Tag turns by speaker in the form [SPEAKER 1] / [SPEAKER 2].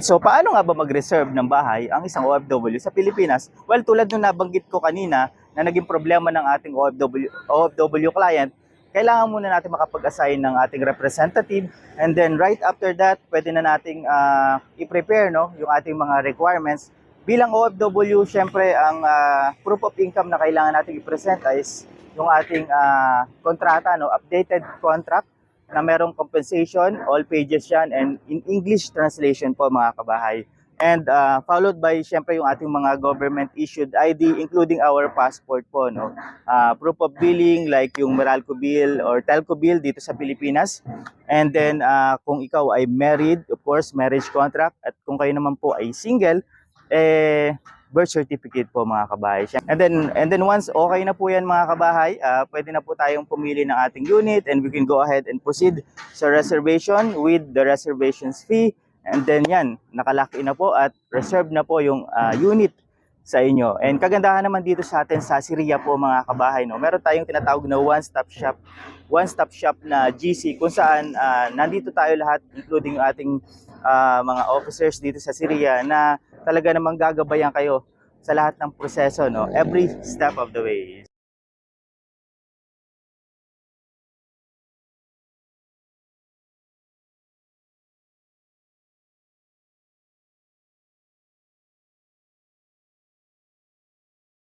[SPEAKER 1] So, paano nga ba mag-reserve ng bahay ang isang OFW sa Pilipinas? Well, tulad nung nabanggit ko kanina na naging problema ng ating OFW client, kailangan muna natin makapag-assign ng ating representative, and then right after that, pwede na nating i-prepare yung ating mga requirements. Bilang OFW, syempre, ang proof of income na kailangan nating i-present is yung ating kontrata, updated contract, na merong compensation, all pages yan, and in English translation po mga kabahay. And followed by syempre yung ating mga government issued ID, including our passport po, proof of billing like yung Meralco bill or Telco bill dito sa Pilipinas. And then kung ikaw ay married, of course, marriage contract, at kung kayo naman po ay single, birth certificate po mga kabahay. And then once okay na po yan mga kabahay, pwede na po tayong pumili ng ating unit, and we can go ahead and proceed sa reservation with the reservations fee. And then yan, nakalock in na po at reserved na po yung unit sa inyo. And kagandahan naman dito sa atin sa Siria po mga kabahay, meron tayong tinatawag na one-stop shop na GC, kung saan nandito tayo lahat, including yung ating mga officers dito sa Siria, na talaga namang gagabayan kayo sa lahat ng proseso, every step of the way.